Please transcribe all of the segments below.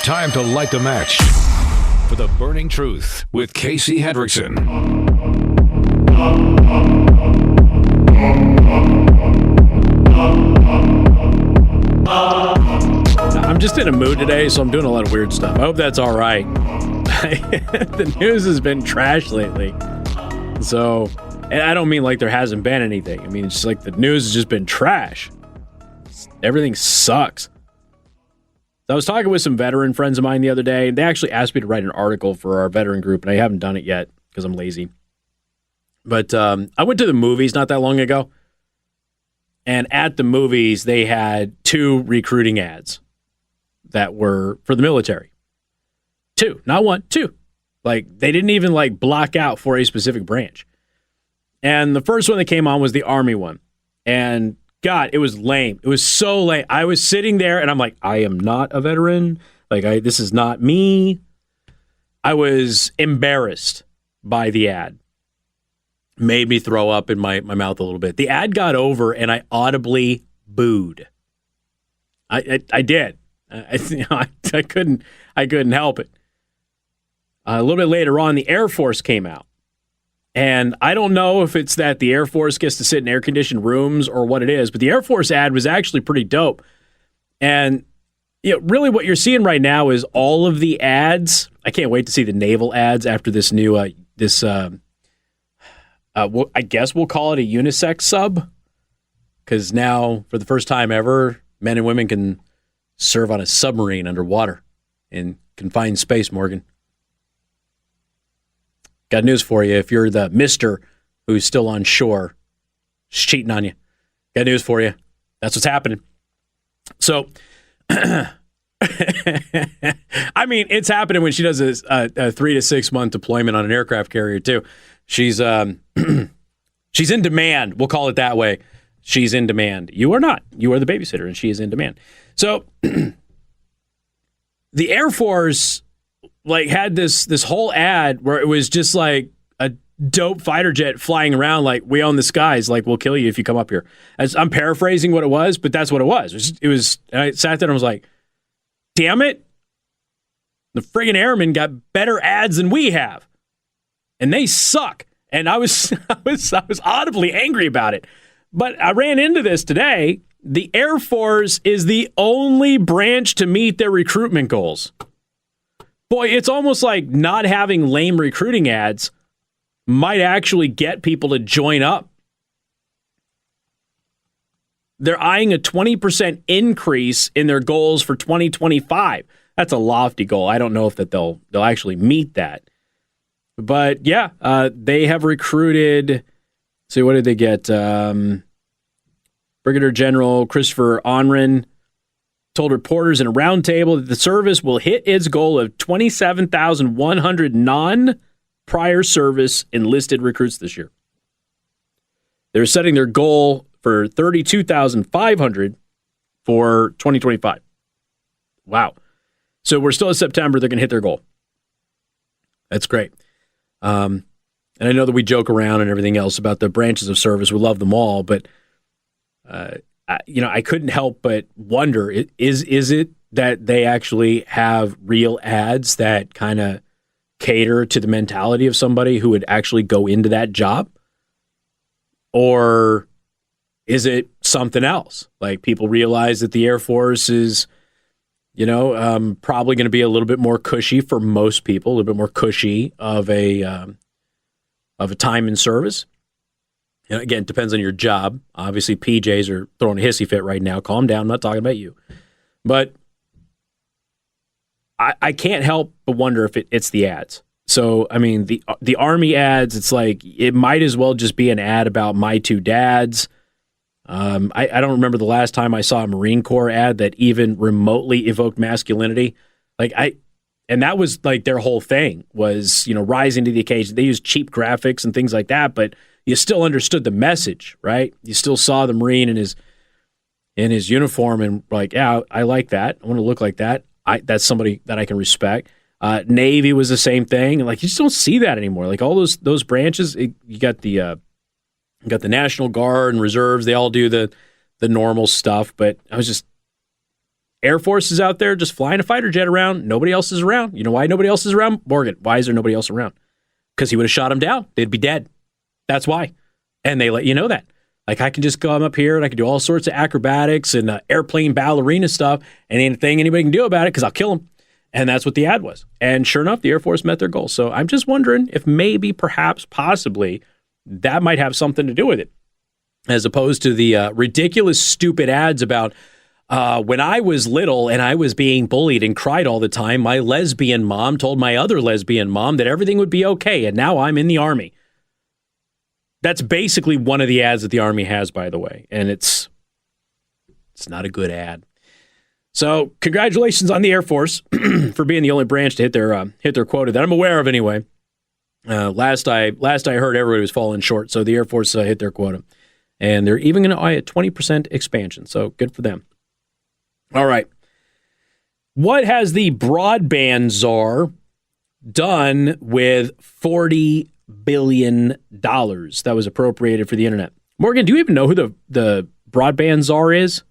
Time to light the match for the burning truth with Casey Hendrickson. I'm just in a mood today, so I'm doing a lot of weird stuff. I hope that's all right. The news has been trash lately. So, and I don't mean like there hasn't been anything. I mean, it's just like the news has just been trash. Everything sucks. So I was talking with some veteran friends of mine the other day, and they actually asked me to write an article for our veteran group, and I haven't done it yet because I'm lazy. But I went to the movies not that long ago, and at the movies, they had 2 recruiting ads that were for the military. 2, not 1, 2. Like, they didn't even, like, block out for a specific branch. And the first one that came on was the Army one. And God, it was lame. It was so lame. I was sitting there and I'm like, I am not a veteran. Like, this is not me. I was embarrassed by the ad. Made me throw up in my mouth a little bit. The ad got over and I audibly booed. I did. I couldn't help it. A little bit later on, the Air Force came out. And I don't know if it's that the Air Force gets to sit in air-conditioned rooms or what it is, but the Air Force ad was actually pretty dope. And really what you're seeing right now is all of the ads. I can't wait to see the naval ads after this new, I guess we'll call it a unisex sub. Because now, for the first time ever, men and women can serve on a submarine underwater in confined space, Morgan. Got news for you. If you're the mister who's still on shore, just cheating on you. Got news for you. That's what's happening. So, I mean, it's happening when she does a 3 to 6 month deployment on an aircraft carrier, too. She's she's in demand. We'll call it that way. She's in demand. You are not. You are the babysitter, and she is in demand. So, the Air Force had this whole ad where it was just like a dope fighter jet flying around like, we own the skies, like, we'll kill you if you come up here. I'm paraphrasing what it was, but that's what it was. I sat there and was like, damn it. The friggin' airmen got better ads than we have. And they suck. And I was audibly angry about it. But I ran into this today. The Air Force is the only branch to meet their recruitment goals. Boy, it's almost like not having lame recruiting ads might actually get people to join up. They're eyeing a 20% increase in their goals for 2025. That's a lofty goal. I don't know if they'll actually meet that. But yeah, they have recruited. See, what did they get? Brigadier General Christopher Onren told reporters in a roundtable that the service will hit its goal of 27,100 non-prior service enlisted recruits this year. They're setting their goal for 32,500 for 2025. Wow. So we're still in September. They're going to hit their goal. That's great. And I know that we joke around and everything else about the branches of service. We love them all, but I couldn't help but wonder, is it that they actually have real ads that kind of cater to the mentality of somebody who would actually go into that job? Or is it something else? Like, people realize that the Air Force is, probably going to be a little bit more cushy for most people, a little bit more cushy of a time in service. Again, it depends on your job. Obviously, PJs are throwing a hissy fit right now. Calm down. I'm not talking about you. But I can't help but wonder if it's the ads. So, I mean, the Army ads, it's like it might as well just be an ad about my 2 dads. I don't remember the last time I saw a Marine Corps ad that even remotely evoked masculinity. And that was like their whole thing was, rising to the occasion. They used cheap graphics and things like that, but you still understood the message, right? You still saw the Marine in his uniform and like, yeah, I like that. I want to look like that. That's somebody that I can respect. Navy was the same thing. Like, you just don't see that anymore. Like, all those branches, you got the National Guard and reserves. They all do the normal stuff, but Air Force is out there just flying a fighter jet around. Nobody else is around. You know why nobody else is around? Morgan, why is there nobody else around? Because he would have shot him down. They'd be dead. That's why. And they let you know that. Like, I can just come up here and I can do all sorts of acrobatics and airplane ballerina stuff, and anything anybody can do about it because I'll kill him. And that's what the ad was. And sure enough, the Air Force met their goal. So I'm just wondering if maybe, perhaps, possibly, that might have something to do with it, as opposed to the ridiculous, stupid ads about when I was little and I was being bullied and cried all the time, my lesbian mom told my other lesbian mom that everything would be okay, and now I'm in the Army. That's basically one of the ads that the Army has, by the way, and it's not a good ad. So congratulations on the Air Force for being the only branch to hit their quota that I'm aware of anyway. Last I heard, everybody was falling short, so the Air Force hit their quota. And they're even going to eye a 20% expansion, so good for them. All right. What has the broadband czar done with $40 billion that was appropriated for the internet? Morgan, do you even know who the broadband czar is?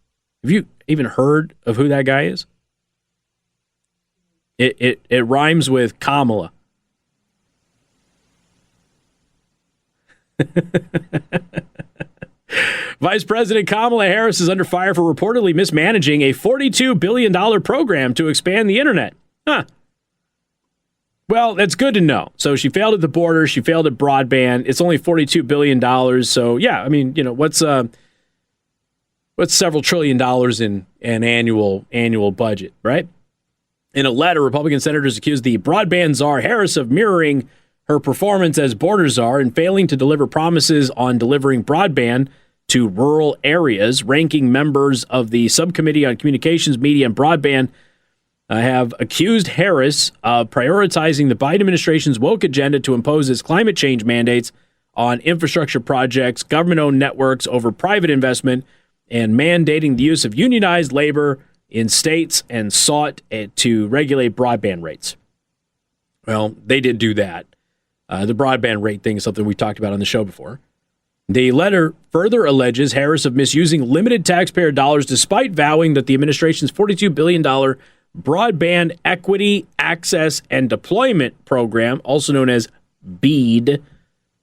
Have you even heard of who that guy is? It rhymes with Kamala. Vice President Kamala Harris is under fire for reportedly mismanaging a $42 billion program to expand the internet. Huh. Well, that's good to know. So she failed at the border. She failed at broadband. It's only $42 billion. So, yeah, I mean, what's several $trillion in an annual budget, right? In a letter, Republican senators accused the broadband czar Harris of mirroring her performance as border czar and failing to deliver promises on delivering broadband to rural areas. Ranking members of the Subcommittee on Communications, Media, and Broadband have accused Harris of prioritizing the Biden administration's woke agenda to impose its climate change mandates on infrastructure projects, government-owned networks over private investment, and mandating the use of unionized labor in states, and sought to regulate broadband rates. Well, they did do that. The broadband rate thing is something we talked about on the show before. The letter further alleges Harris of misusing limited taxpayer dollars despite vowing that the administration's $42 billion Broadband Equity, Access, and Deployment Program, also known as BEAD,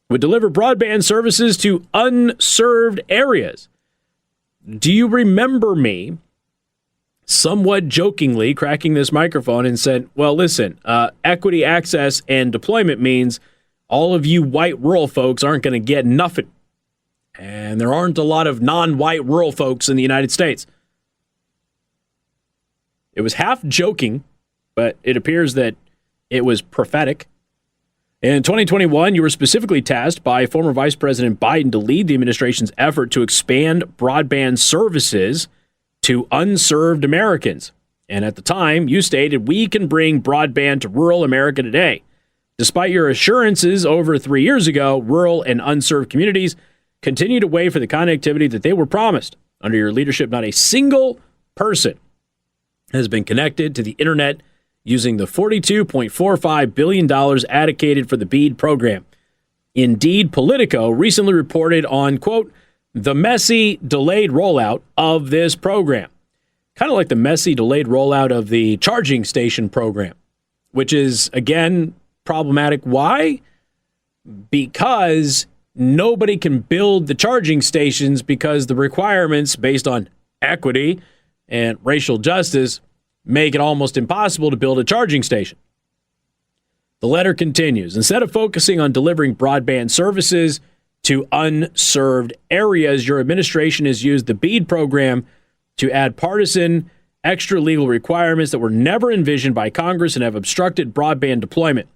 would deliver broadband services to unserved areas. Do you remember me somewhat jokingly cracking this microphone and said, well, listen, equity, access, and deployment means all of you white rural folks aren't going to get nothing. And there aren't a lot of non-white rural folks in the United States. It was half joking, but it appears that it was prophetic. In 2021, you were specifically tasked by former Vice President Biden to lead the administration's effort to expand broadband services to unserved Americans. And at the time, you stated, we can bring broadband to rural America today. Despite your assurances over 3 years ago, rural and unserved communities continue to wait for the connectivity that they were promised. Under your leadership, not a single person has been connected to the internet using the $42.45 billion allocated for the BEAD program. Indeed, Politico recently reported on, quote, the messy, delayed rollout of this program. Kind of like the messy, delayed rollout of the charging station program, which is, again, problematic. Why? Because nobody can build the charging stations because the requirements based on equity and racial justice make it almost impossible to build a charging station. The letter continues, instead of focusing on delivering broadband services to unserved areas, your administration has used the BEAD program to add partisan, extra legal requirements that were never envisioned by Congress and have obstructed broadband deployment.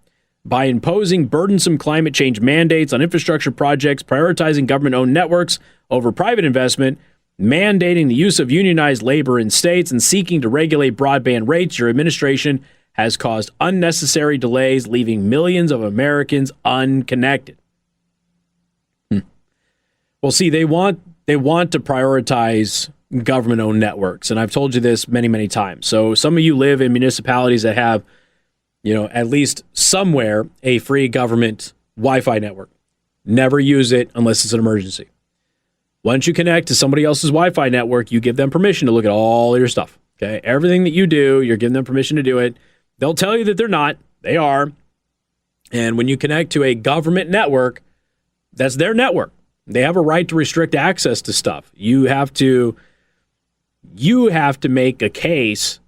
By imposing burdensome climate change mandates on infrastructure projects, prioritizing government-owned networks over private investment, mandating the use of unionized labor in states, and seeking to regulate broadband rates, your administration has caused unnecessary delays, leaving millions of Americans unconnected. Well, see, they want to prioritize government-owned networks, and I've told you this many, many times. So some of you live in municipalities that have, at least somewhere a free government Wi-Fi network. Never use it unless it's an emergency. Once you connect to somebody else's Wi-Fi network, you give them permission to look at all your stuff. Okay, everything that you do, you're giving them permission to do it. They'll tell you that they're not. They are. And when you connect to a government network, that's their network. They have a right to restrict access to stuff. You have to make a case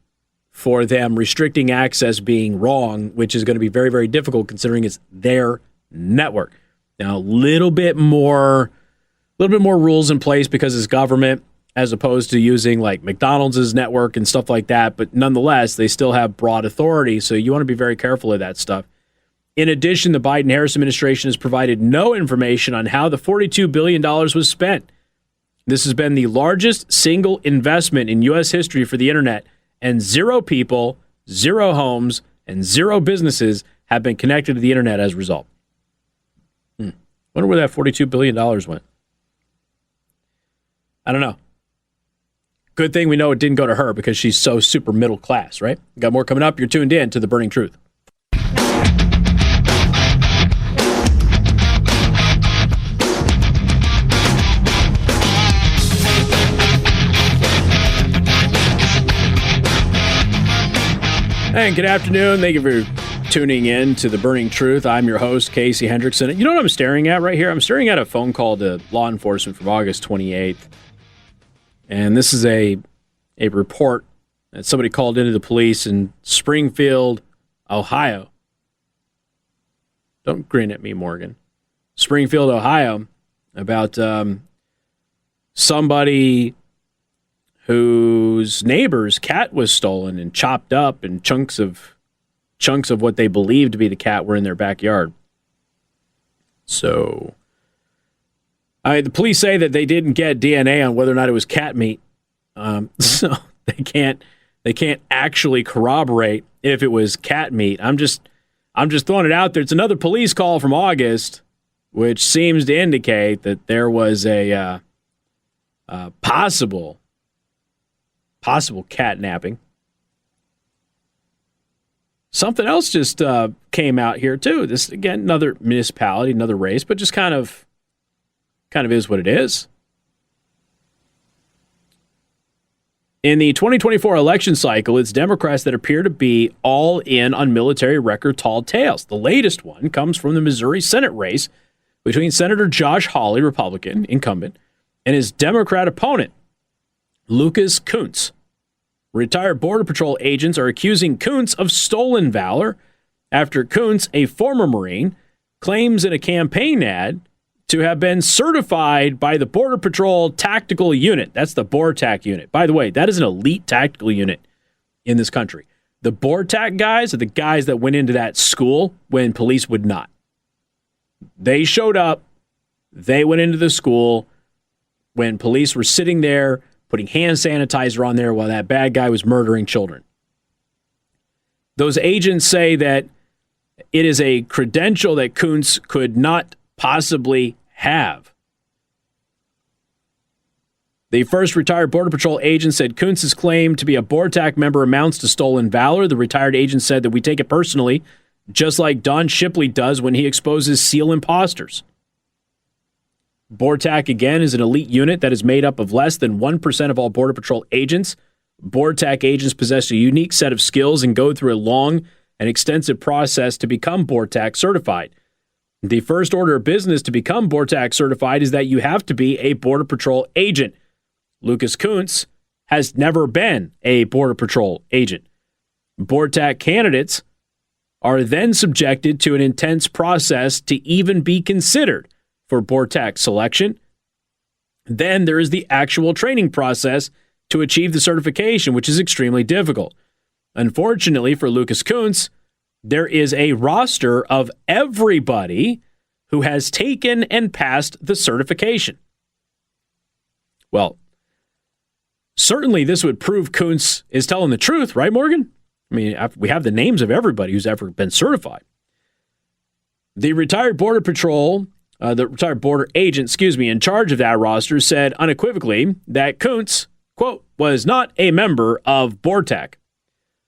for them restricting access being wrong, which is going to be very, very difficult considering it's their network. Now, a little bit more rules in place because it's government as opposed to using like McDonald's network and stuff like that. But nonetheless, they still have broad authority. So you want to be very careful of that stuff. In addition, the Biden-Harris administration has provided no information on how the $42 billion was spent. This has been the largest single investment in U.S. history for the internet, and 0 people, 0 homes, and 0 businesses have been connected to the internet as a result. Wonder where that $42 billion went. I don't know. Good thing we know it didn't go to her because she's so super middle class, right? Got more coming up. You're tuned in to The Burning Truth. And good afternoon. Thank you for tuning in to The Burning Truth. I'm your host, Casey Hendrickson. You know what I'm staring at right here? I'm staring at a phone call to law enforcement from August 28th. And this is a report that somebody called into the police in Springfield, Ohio. Don't grin at me, Morgan. Springfield, Ohio, about somebody whose neighbor's cat was stolen and chopped up, and chunks of what they believed to be the cat were in their backyard. So, the police say that they didn't get DNA on whether or not it was cat meat, so they can't actually corroborate if it was cat meat. I'm just throwing it out there. It's another police call from August, which seems to indicate that there was a possible catnapping. Something else just came out here too. This again, another municipality, another race, but just kind of is what it is. In the 2024 election cycle, it's Democrats that appear to be all in on military record tall tales. The latest one comes from the Missouri Senate race between Senator Josh Hawley, Republican incumbent, and his Democrat opponent, Lucas Kunce. Retired Border Patrol agents are accusing Kunce of stolen valor after Kunce, a former Marine, claims in a campaign ad to have been certified by the Border Patrol Tactical Unit. That's the BORTAC unit. By the way, that is an elite tactical unit in this country. The BORTAC guys are the guys that went into that school when police would not. They showed up. They went into the school when police were sitting there putting hand sanitizer on there while that bad guy was murdering children. Those agents say that it is a credential that Kunce could not possibly have. The first retired Border Patrol agent said Kunce's claim to be a BORTAC member amounts to stolen valor. The retired agent said that we take it personally, just like Don Shipley does when he exposes SEAL imposters. BORTAC, again, is an elite unit that is made up of less than 1% of all Border Patrol agents. BORTAC agents possess a unique set of skills and go through a long and extensive process to become BORTAC certified. The first order of business to become BORTAC certified is that you have to be a Border Patrol agent. Lucas Kunce has never been a Border Patrol agent. BORTAC candidates are then subjected to an intense process to even be considered for BORTAC selection. Then there is the actual training process to achieve the certification, which is extremely difficult. Unfortunately for Lucas Kunce, there is a roster of everybody who has taken and passed the certification. Well, certainly this would prove Kunce is telling the truth, right, Morgan? I mean, we have the names of everybody who's ever been certified. The retired Border Patrol the retired border agent, in charge of that roster said unequivocally that Kunce, quote, was not a member of BORTAC.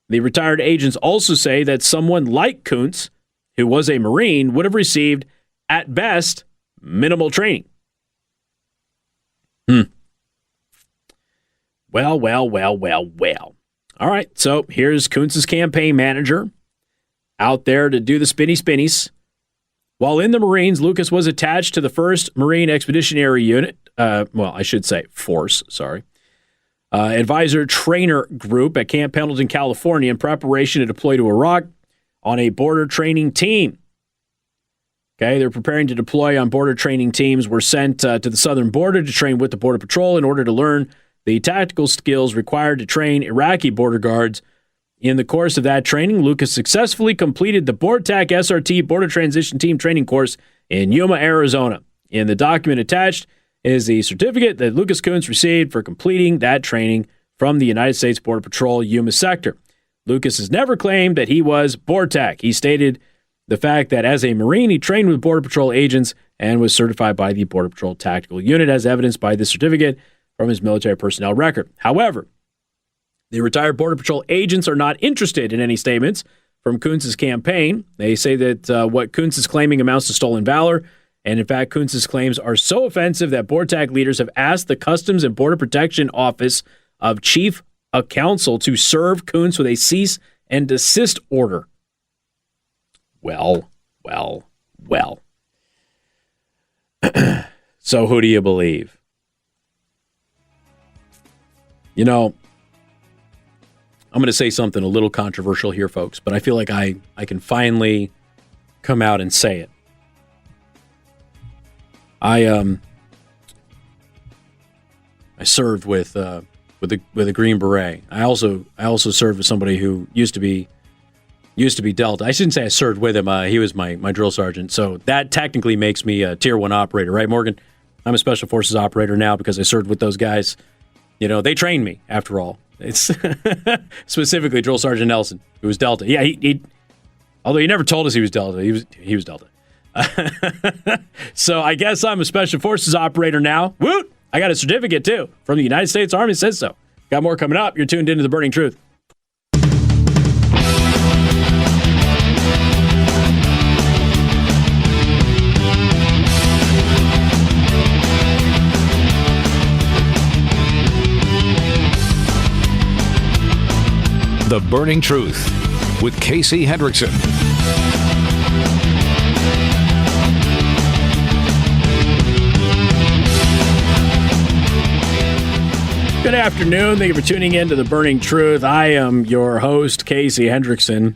The retired agents also say that someone like Kunce, who was a Marine, would have received, at best, minimal training. Well. All right, so here's Kuntz's campaign manager out there to do the spinnies. While in the Marines, Lucas was attached to the 1st Marine Expeditionary Unit, Force, Advisor Trainer Group at Camp Pendleton, California, in preparation to deploy to Iraq on a border training team. Okay, they're preparing to deploy on border training teams. Were sent to the southern border to train with the Border Patrol in order to learn the tactical skills required to train Iraqi border guards. In the course of that training, Lucas successfully completed the BORTAC SRT Border Transition Team Training Course in Yuma, Arizona. In the document attached is the certificate that Lucas Kuntz received for completing that training from the United States Border Patrol Yuma sector. Lucas has never claimed that he was BORTAC. He stated the fact that as a Marine, he trained with Border Patrol agents and was certified by the Border Patrol Tactical Unit, as evidenced by the certificate from his military personnel record. However, the retired Border Patrol agents are not interested in any statements from Kuntz's campaign. They say that what Kuntz is claiming amounts to stolen valor, and in fact, Kuntz's claims are so offensive that BORTAC leaders have asked the Customs and Border Protection Office of Chief of Counsel to serve Kuntz with a cease and desist order. Well. So who do you believe? You know, I'm going to say something a little controversial here, folks, but I feel like I can finally come out and say it. I served with a Green Beret. I also served with somebody who used to be Delta. I shouldn't say I served with him. He was my drill sergeant. So that technically makes me a Tier 1 operator, right, Morgan? I'm a Special Forces operator now because I served with those guys. You know, they trained me, after all. It's specifically Drill Sergeant Nelson, who was Delta. Yeah, he although he never told us he was Delta. He was Delta. So I guess I'm a Special Forces operator now. Woot! I got a certificate, too, from the United States Army. It says so. Got more coming up. You're tuned into The Burning Truth. The Burning Truth with Casey Hendrickson. Good afternoon. Thank you for tuning in to The Burning Truth. I am your host, Casey Hendrickson.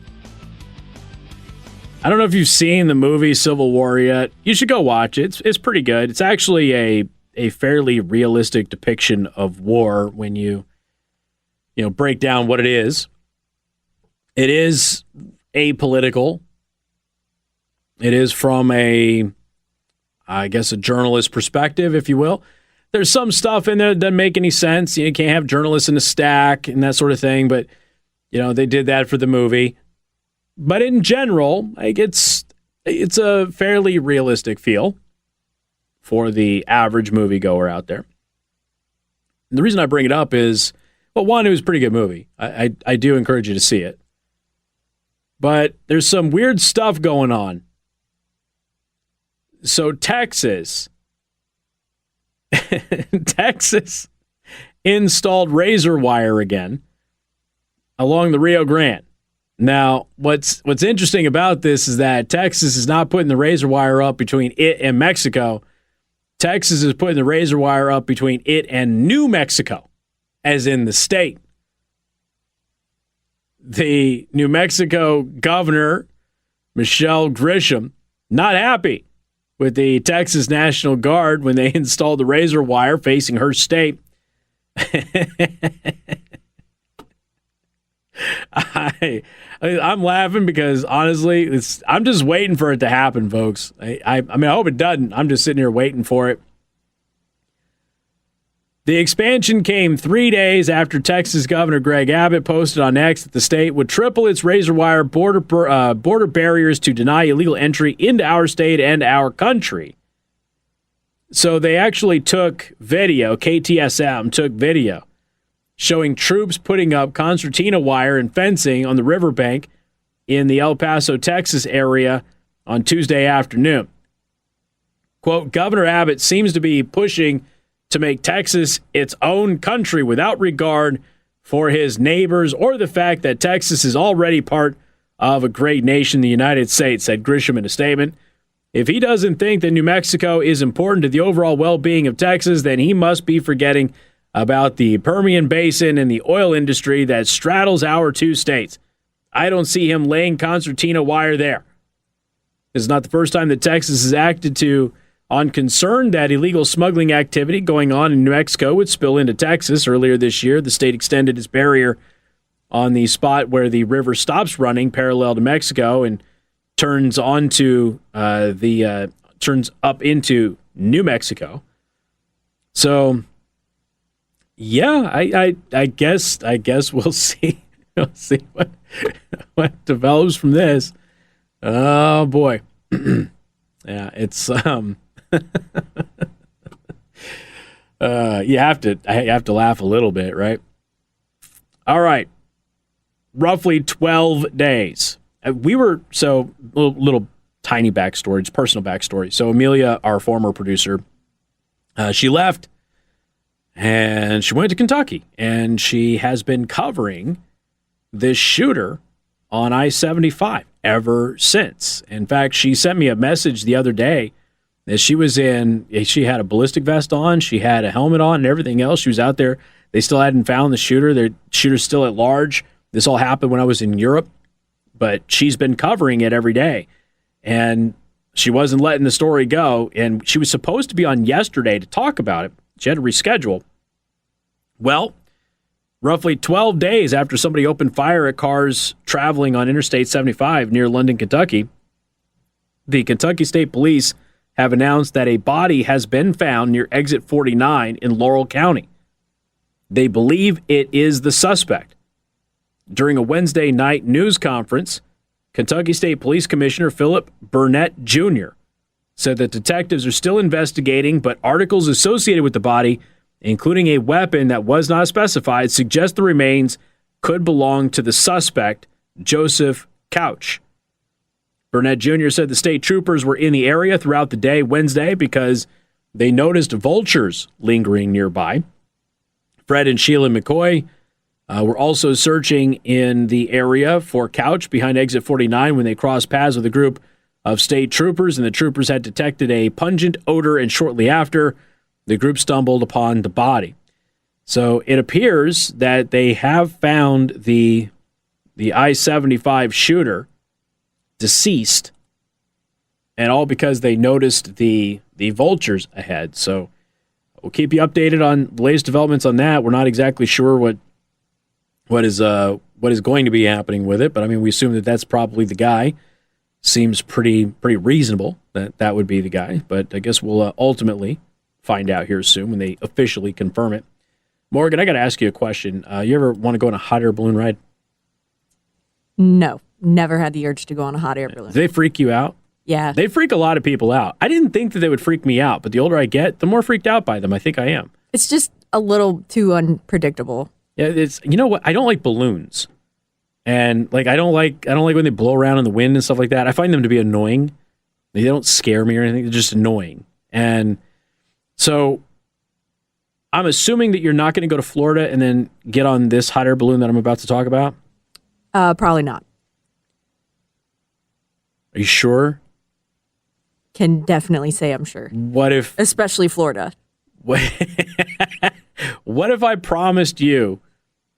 I don't know if you've seen the movie Civil War yet. You should go watch it. It's pretty good. It's actually a fairly realistic depiction of war when you break down what it is. It is apolitical. It is from a journalist perspective, if you will. There's some stuff in there that doesn't make any sense. You can't have journalists in a stack and that sort of thing, but they did that for the movie. But in general, it's a fairly realistic feel for the average moviegoer out there. And the reason I bring it up is, well, one, it was a pretty good movie. I do encourage you to see it. But there's some weird stuff going on. So Texas installed razor wire again along the Rio Grande. Now, what's interesting about this is that Texas is not putting the razor wire up between it and Mexico. Texas is putting the razor wire up between it and New Mexico, as in the state. The New Mexico governor, Michelle Grisham, not happy with the Texas National Guard when they installed the razor wire facing her state. I'm laughing because, honestly, I'm just waiting for it to happen, folks. I hope it doesn't. I'm just sitting here waiting for it. The expansion came 3 days after Texas Governor Greg Abbott posted on X that the state would triple its razor wire border barriers to deny illegal entry into our state and our country. So they actually took video, KTSM took video, showing troops putting up concertina wire and fencing on the riverbank in the El Paso, Texas area on Tuesday afternoon. Quote, Governor Abbott seems to be pushing to make Texas its own country without regard for his neighbors or the fact that Texas is already part of a great nation, the United States, said Grisham in a statement. If he doesn't think that New Mexico is important to the overall well-being of Texas, then he must be forgetting about the Permian Basin and the oil industry that straddles our two states. I don't see him laying concertina wire there. It's not the first time that Texas has acted on concern that illegal smuggling activity going on in New Mexico would spill into Texas. Earlier this year, the state extended its barrier on the spot where the river stops running parallel to Mexico and turns turns up into New Mexico. So, yeah, I guess we'll see. We'll see what develops from this. Oh boy, yeah, it's I have to laugh a little bit, right? All right, roughly 12 days. Little tiny backstory, it's personal backstory. So Amelia, our former producer, she left and she went to Kentucky, and she has been covering this shooter on I-75 ever since. In fact, she sent me a message the other day that she had a ballistic vest on, she had a helmet on and everything else. She was out there. They still hadn't found the shooter. The shooter's still at large. This all happened when I was in Europe, but she's been covering it every day. And she wasn't letting the story go. And she was supposed to be on yesterday to talk about it. She had to reschedule. Well, roughly 12 days after somebody opened fire at cars traveling on Interstate 75 near London, Kentucky, the Kentucky State Police have announced that a body has been found near Exit 49 in Laurel County. They believe it is the suspect. During a Wednesday night news conference, Kentucky State Police Commissioner Philip Burnett Jr. said that detectives are still investigating, but articles associated with the body, including a weapon that was not specified, suggest the remains could belong to the suspect, Joseph Couch. Burnett Jr. said the state troopers were in the area throughout the day Wednesday because they noticed vultures lingering nearby. Fred and Sheila McCoy were also searching in the area for Couch behind Exit 49 when they crossed paths with a group of state troopers, and the troopers had detected a pungent odor, and shortly after, the group stumbled upon the body. So it appears that they have found the I-75 shooter deceased, and all because they noticed the vultures ahead. So we'll keep you updated on the latest developments on that. We're not exactly sure what is going to be happening with it, but I mean, we assume that that's probably the guy. Seems pretty reasonable that would be the guy, but I guess we'll ultimately find out here soon when they officially confirm it. Morgan, I got to ask you a question. You ever want to go on a hot air balloon ride? No, never had the urge to go on a hot air balloon. Do they freak you out? Yeah. They freak a lot of people out. I didn't think that they would freak me out, but the older I get, the more freaked out by them I think I am. It's just a little too unpredictable. Yeah, you know what? I don't like balloons. And like I don't like when they blow around in the wind and stuff like that. I find them to be annoying. They don't scare me or anything. They're just annoying. And so I'm assuming that you're not going to go to Florida and then get on this hot air balloon that I'm about to talk about? Probably not. Are you sure? Can definitely say I'm sure. What if... Especially Florida. What if I promised you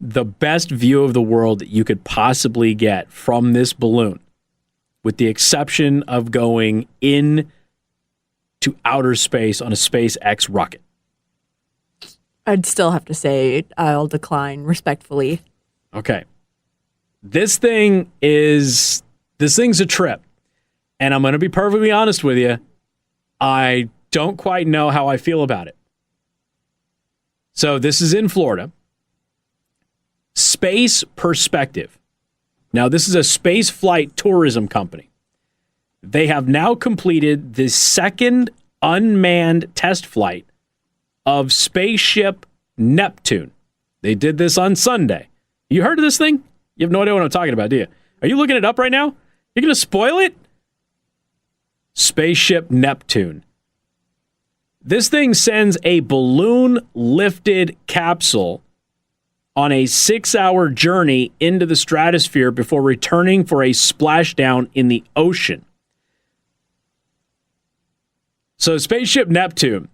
the best view of the world that you could possibly get from this balloon, with the exception of going in to outer space on a SpaceX rocket? I'd still have to say I'll decline respectfully. Okay. This thing's a trip. And I'm going to be perfectly honest with you. I don't quite know how I feel about it. So this is in Florida. Space Perspective. Now, this is a space flight tourism company. They have now completed the second unmanned test flight of Spaceship Neptune. They did this on Sunday. You heard of this thing? You have no idea what I'm talking about, do you? Are you looking it up right now? You're going to spoil it? Spaceship Neptune. This thing sends a balloon-lifted capsule on a 6-hour journey into the stratosphere before returning for a splashdown in the ocean. So Spaceship Neptune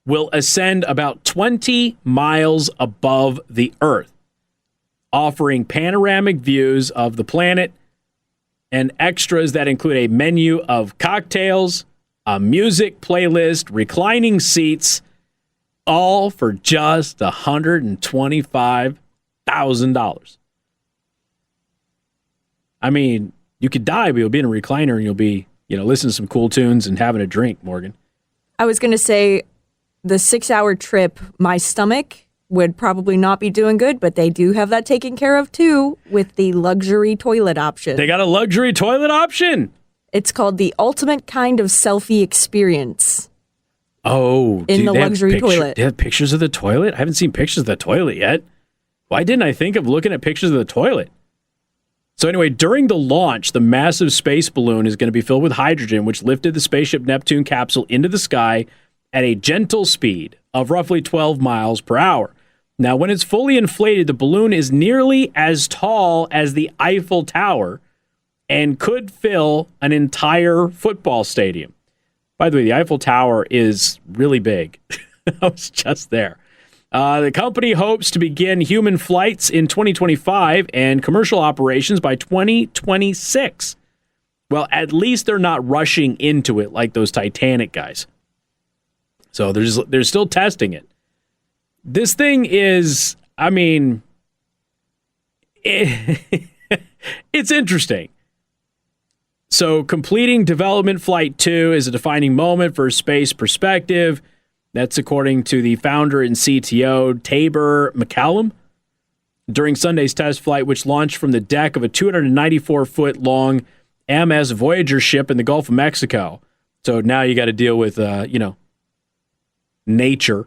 will ascend about 20 miles above the Earth, offering panoramic views of the planet and extras that include a menu of cocktails, a music playlist, reclining seats, all for just $125,000. I mean, you could die, but you'll be in a recliner and you'll be, listening to some cool tunes and having a drink, Morgan. I was going to say the 6-hour trip, my stomach would probably not be doing good, but they do have that taken care of too with the luxury toilet option. They got a luxury toilet option. It's called the ultimate kind of selfie experience. Oh, in the luxury toilet. They have pictures of the toilet? I haven't seen pictures of the toilet yet. Why didn't I think of looking at pictures of the toilet? So anyway, during the launch, the massive space balloon is going to be filled with hydrogen, which lifted the Spaceship Neptune capsule into the sky at a gentle speed of roughly 12 miles per hour. Now, when it's fully inflated, the balloon is nearly as tall as the Eiffel Tower and could fill an entire football stadium. By the way, the Eiffel Tower is really big. I was just there. The company hopes to begin human flights in 2025 and commercial operations by 2026. Well, at least they're not rushing into it like those Titanic guys. So they're still testing it. This thing is, it's interesting. So completing development flight 2 is a defining moment for space perspective. That's according to the founder and CTO, Tabor McCallum. During Sunday's test flight, which launched from the deck of a 294-foot-long MS Voyager ship in the Gulf of Mexico. So now you got to deal with, nature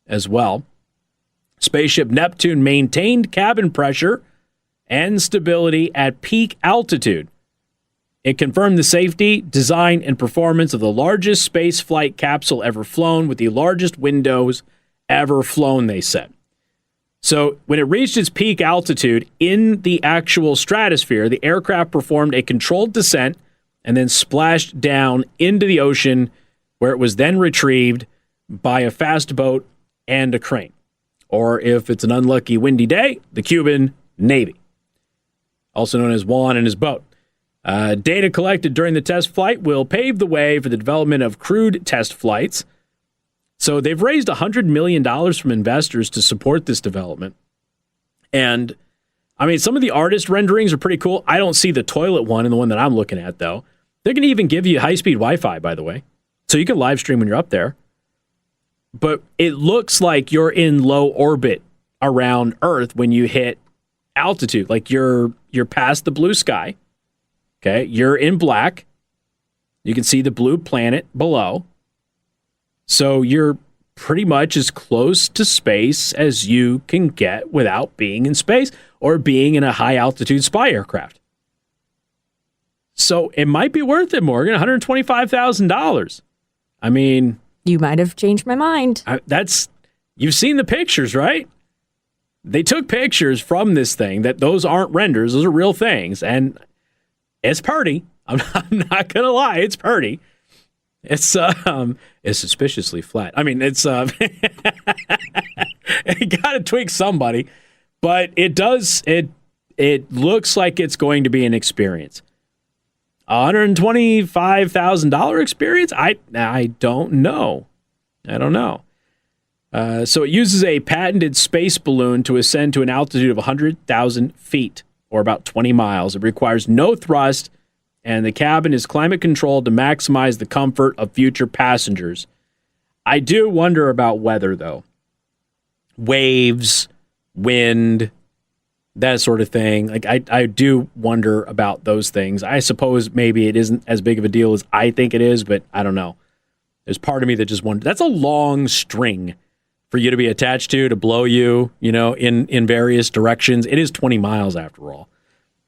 as well. Spaceship Neptune maintained cabin pressure and stability at peak altitude. It confirmed the safety, design, and performance of the largest space flight capsule ever flown with the largest windows ever flown, they said. So when it reached its peak altitude in the actual stratosphere, the aircraft performed a controlled descent and then splashed down into the ocean, where it was then retrieved by a fast boat and a crane. Or if it's an unlucky windy day, the Cuban Navy, also known as Juan and his boat. Data collected during the test flight will pave the way for the development of crewed test flights. So they've raised $100 million from investors to support this development. And, some of the artist renderings are pretty cool. I don't see the toilet one in the one that I'm looking at, though. They're going to even give you high-speed Wi-Fi, by the way. So you can live stream when you're up there. But it looks like you're in low orbit around Earth when you hit altitude. Like you're past the blue sky. Okay, you're in black. You can see the blue planet below. So you're pretty much as close to space as you can get without being in space or being in a high-altitude spy aircraft. So it might be worth it, Morgan, $125,000. You might have changed my mind. You've seen the pictures, right? They took pictures from this thing those aren't renders, those are real things, and it's pretty. I'm not gonna lie, it's pretty. It's suspiciously flat. It's it gotta tweak somebody, but it does. It looks like it's going to be an experience. $125,000 experience? I don't know. So it uses a patented space balloon to ascend to an altitude of 100,000 feet, or about 20 miles. It requires no thrust, and the cabin is climate controlled to maximize the comfort of future passengers. I do wonder about weather, though. Waves, wind, that sort of thing. I do wonder about those things. I suppose maybe it isn't as big of a deal as I think it is, but I don't know. There's part of me that just wonders. That's a long string for you to be attached to blow you, in various directions. It is 20 miles after all.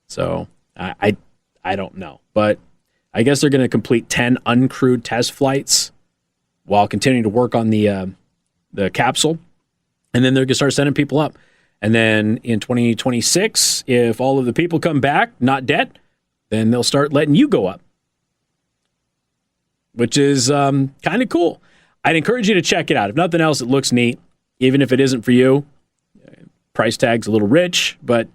So I don't know. But I guess they're going to complete 10 uncrewed test flights while continuing to work on the capsule. And then they're going to start sending people up. And then in 2026, if all of the people come back, not dead, then they'll start letting you go up, which is kind of cool. I'd encourage you to check it out. If nothing else, it looks neat, even if it isn't for you. Price tag's a little rich, but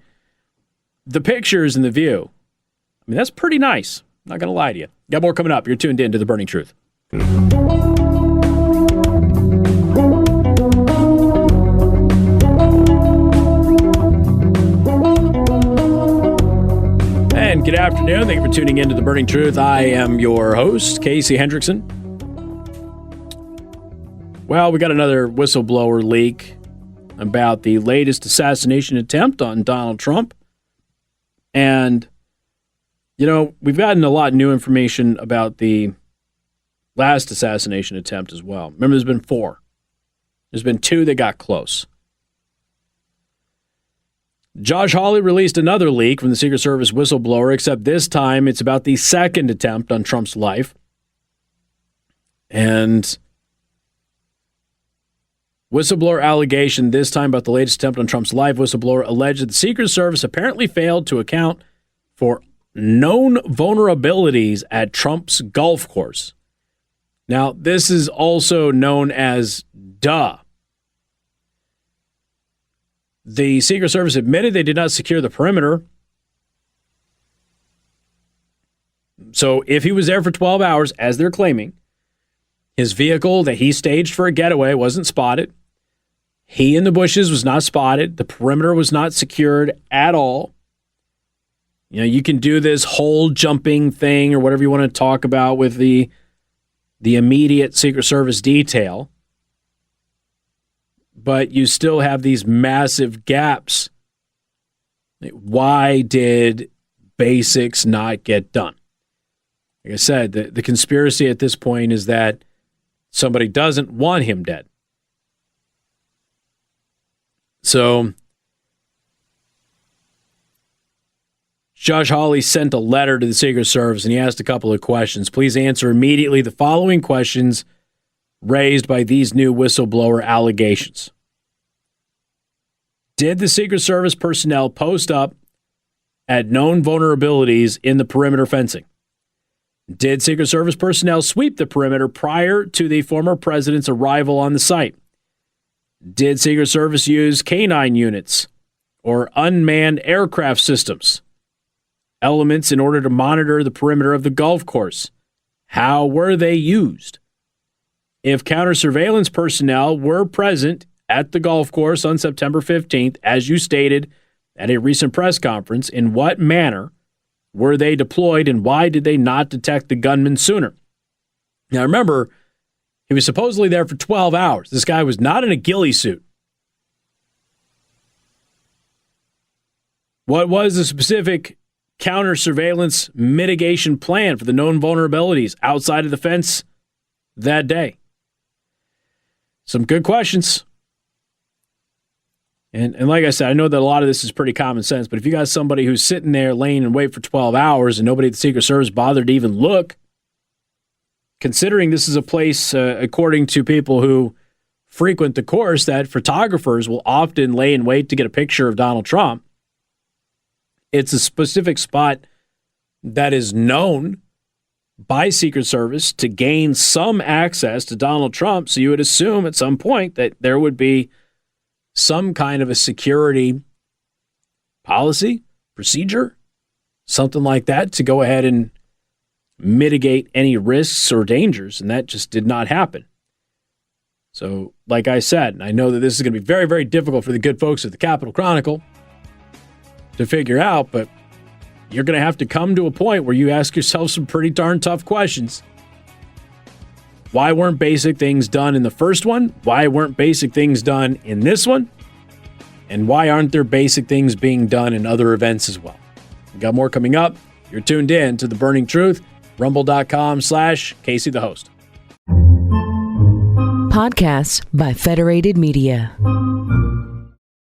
the pictures and the view, I mean, that's pretty nice. Not going to lie to you. Got more coming up. You're tuned in to The Burning Truth. And good afternoon. Thank you for tuning in to The Burning Truth. I am your host, Casey Hendrickson. Well, we got another whistleblower leak about the latest assassination attempt on Donald Trump. And, you know, we've gotten a lot of new information about the last assassination attempt as well. Remember, there's been 4. There's been 2 that got close. Josh Hawley released another leak from the Secret Service whistleblower, except this time it's about the second attempt on Trump's life. And whistleblower allegation, this time about the latest attempt on Trump's life. Whistleblower alleged that the Secret Service apparently failed to account for known vulnerabilities at Trump's golf course. Now, this is also known as DUH. The Secret Service admitted they did not secure the perimeter. So if he was there for 12 hours, as they're claiming, his vehicle that he staged for a getaway wasn't spotted. He in the bushes was not spotted. The perimeter was not secured at all. You know, you can do this whole jumping thing or whatever you want to talk about with the immediate Secret Service detail. But you still have these massive gaps. Why did basics not get done? Like I said, the conspiracy at this point is that somebody doesn't want him dead. So Josh Hawley sent a letter to the Secret Service and he asked a couple of questions. Please answer immediately the following questions raised by these new whistleblower allegations. Did the Secret Service personnel post up at known vulnerabilities in the perimeter fencing? Did Secret Service personnel sweep the perimeter prior to the former president's arrival on the site? Did Secret Service use K-9 units or unmanned aircraft systems, elements in order to monitor the perimeter of the golf course? How were they used? If counter-surveillance personnel were present at the golf course on September 15th, as you stated at a recent press conference, in what manner were they deployed and why did they not detect the gunman sooner? Now remember, he was supposedly there for 12 hours. This guy was not in a ghillie suit. What was the specific counter-surveillance mitigation plan for the known vulnerabilities outside of the fence that day? Some good questions. And like I said, I know that a lot of this is pretty common sense, but if you got somebody who's sitting there laying in wait for 12 hours and nobody at the Secret Service bothered to even look, considering this is a place, according to people who frequent the course, that photographers will often lay in wait to get a picture of Donald Trump, it's a specific spot that is known by Secret Service to gain some access to Donald Trump, so you would assume at some point that there would be some kind of a security policy, procedure, something like that to go ahead and mitigate any risks or dangers, and that just did not happen. So, like I said, I know that this is going to be very, very difficult for the good folks at the Capitol Chronicle to figure out, but you're going to have to come to a point where you ask yourself some pretty darn tough questions. Why weren't basic things done in the first one? Why weren't basic things done in this one? And why aren't there basic things being done in other events as well? We got more coming up. You're tuned in to The Burning Truth, rumble.com/Casey the host. Podcasts by Federated Media.